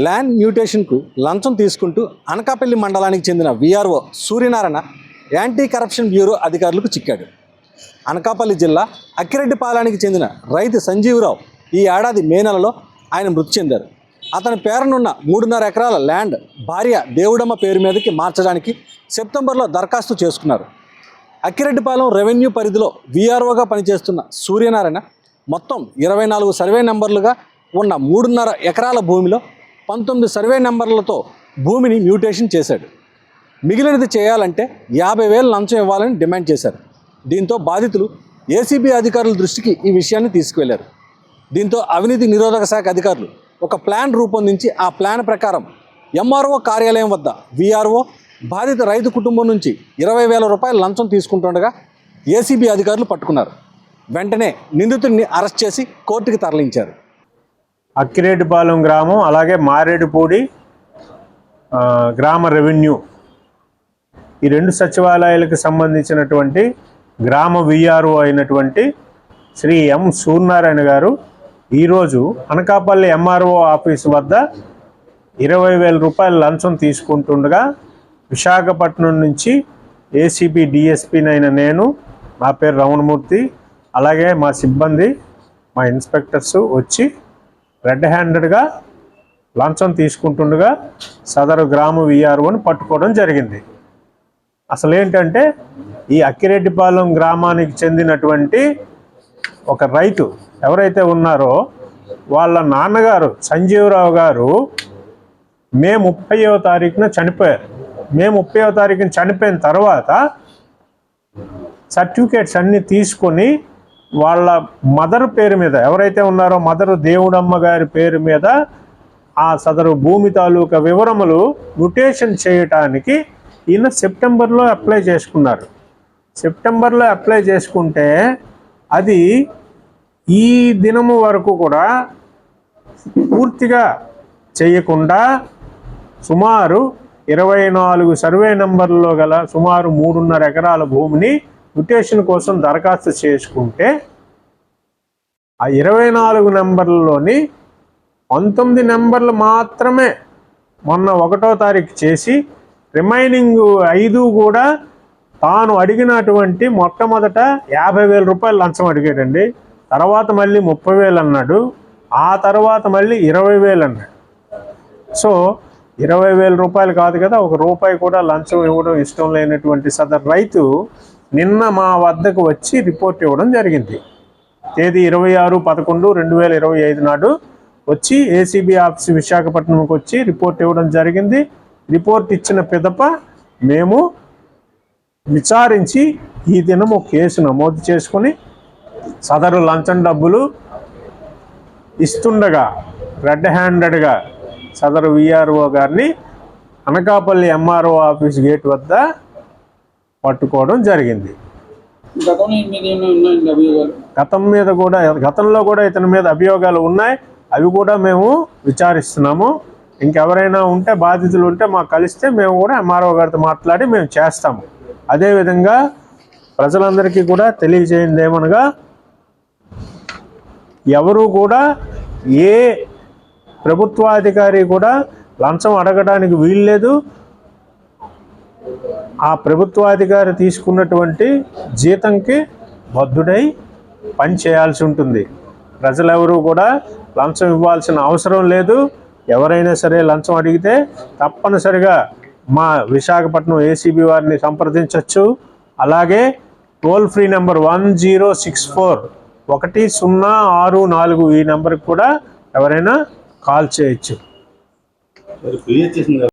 Land మ్యూటేషన్కు లంచం తీసుకుంటూ అనకాపల్లి మండలానికి చెందిన VRO Suryanarayana anti corruption bureau అధికారులకు చిక్కాడు. అనకాపల్లి జిల్లా అక్కిరెడ్డిపాలెనికి చెందిన రైతు సంజీవరావు ఈ ఏడాది మే నెలలో ఆయన మృతి చెందారు. అతని పేరునున్న 3.5 ఎకరాల ల్యాండ్ భార్య దేవుడమ్మ పేరు మీదకి మార్చడానికి సెప్టెంబర్లో దరఖాస్తు చేసుకున్నారు. అక్కిరెడ్డిపాలెం రెవెన్యూ పరిధిలో వీఆర్ఓగా పనిచేస్తున్న సూర్యనారాయణ మొత్తం 24 సర్వే నెంబర్లుగా ఉన్న 3.5 ఎకరాల భూమిలో 19 సర్వే నెంబర్లతో భూమిని మ్యూటేషన్ చేశాడు. మిగిలినది చేయాలంటే 50,000 లంచం ఇవ్వాలని డిమాండ్ చేశారు. దీంతో బాధితులు ఏసీబీ అధికారుల దృష్టికి ఈ విషయాన్ని తీసుకువెళ్లారు. దీంతో అవినీతి నిరోధక శాఖ అధికారులు ఒక ప్లాన్ రూపొందించి ఆ ప్లాన్ ప్రకారం ఎంఆర్ఓ కార్యాలయం వద్ద వీఆర్ఓ బాధిత రైతు కుటుంబం నుంచి 20,000 రూపాయల లంచం తీసుకుంటుండగా ఏసీబీ అధికారులు పట్టుకున్నారు. వెంటనే నిందితుడిని అరెస్ట్ చేసి కోర్టుకి తరలించారు. అక్కిరెడ్డిపాలెం గ్రామం అలాగే మారేడుపూడి గ్రామ రెవెన్యూ ఈ 2 సచివాలయాలకు సంబంధించినటువంటి గ్రామ వీఆర్ఓ అయినటువంటి శ్రీ ఎం సూర్యనారాయణ గారు ఈరోజు అనకాపల్లి ఎంఆర్ఓ ఆఫీసు వద్ద 20,000 రూపాయల లంచం తీసుకుంటుండగా విశాఖపట్నం నుంచి ఏసీబీ డిఎస్పీనైన నేను, నా పేరు రమణమూర్తి, అలాగే మా సిబ్బంది, మా ఇన్స్పెక్టర్స్ వచ్చి రెడ్ హ్యాండెడ్గా లంచం తీసుకుంటుండగా సదరు గ్రామ వీఆర్ఓని పట్టుకోవడం జరిగింది. అసలు ఏంటంటే ఈ అక్కిరెడ్డిపాలెం గ్రామానికి చెందినటువంటి ఒక రైతు ఎవరైతే ఉన్నారో వాళ్ళ నాన్నగారు సంజీవరావు గారు మే 30వ తారీఖున చనిపోయారు. మే 30వ తారీఖున చనిపోయిన తర్వాత సర్టిఫికేట్స్ అన్నీ తీసుకొని వాళ్ళ మదర్ పేరు మీద ఎవరైతే ఉన్నారో మదర్ దేవుడమ్మ గారి పేరు మీద ఆ సదరు భూమి తాలూకా వివరములు మ్యుటేషన్ చేయటానికి ఈయన సెప్టెంబర్లో అప్లై చేసుకున్నారు. సెప్టెంబర్లో అప్లై చేసుకుంటే అది ఈ దినము వరకు కూడా పూర్తిగా చేయకుండా సుమారు 24 సర్వే నెంబర్లో గల సుమారు 3.5 ఎకరాల భూమిని మ్యుటేషన్ కోసం దరఖాస్తు చేసుకుంటే ఆ 24 నెంబర్లలోని 19 నెంబర్లు మాత్రమే మొన్న 1వ తారీఖు చేసి రిమైనింగ్ 5 కూడా తాను అడిగినటువంటి మొట్టమొదట 50,000 రూపాయలు లంచం అడిగాడండి. తర్వాత మళ్ళీ 30,000 అన్నాడు. ఆ తర్వాత మళ్ళీ 20,000 అన్నాడు. సో 20,000 రూపాయలు కాదు కదా, 1 రూపాయి కూడా లంచం ఇవ్వడం ఇష్టం లేనటువంటి సదరు రైతు నిన్న మా వద్దకు వచ్చి రిపోర్ట్ ఇవ్వడం జరిగింది. తేదీ 26/11/2025 నాడు వచ్చి ఏసీబీ ఆఫీస్ విశాఖపట్నంకి వచ్చి రిపోర్ట్ ఇవ్వడం జరిగింది. రిపోర్ట్ ఇచ్చిన పిదప మేము విచారించి ఈ దినము కేసు నమోదు చేసుకుని సదరు లంచం డబ్బులు ఇస్తుండగా రెడ్ హ్యాండెడ్గా సదరు వీఆర్ఓ గారిని అనకాపల్లి ఎంఆర్ఓ ఆఫీస్ గేట్ వద్ద పట్టుకోవడం జరిగింది. గతంలో కూడా ఇతని మీద అభియోగాలు ఉన్నాయి. అవి కూడా మేము విచారిస్తున్నాము. ఇంకెవరైనా ఉంటే బాధితులు ఉంటే మాకు కలిస్తే మేము కూడా ఎంఆర్ఓ గారితో మాట్లాడి మేము చేస్తాము. అదేవిధంగా ప్రజలందరికీ కూడా తెలియజేయండి ఏమనగా ఎవరు కూడా ఏ ప్రభుత్వాధికారి కూడా లంచం అడగడానికి వీల్లేదు. ఆ ప్రభుత్వాధికారి తీసుకున్నటువంటి జీతంకి బద్ధుడై పని చేయాల్సి ఉంటుంది. ప్రజలెవరూ కూడా లంచం ఇవ్వాల్సిన అవసరం లేదు. ఎవరైనా సరే లంచం అడిగితే తప్పనిసరిగా మా విశాఖపట్నం ఏసీబీ వారిని సంప్రదించవచ్చు. అలాగే టోల్ ఫ్రీ నెంబర్ 1064 1064 ఈ నెంబర్కి కూడా ఎవరైనా కాల్ చేయొచ్చు.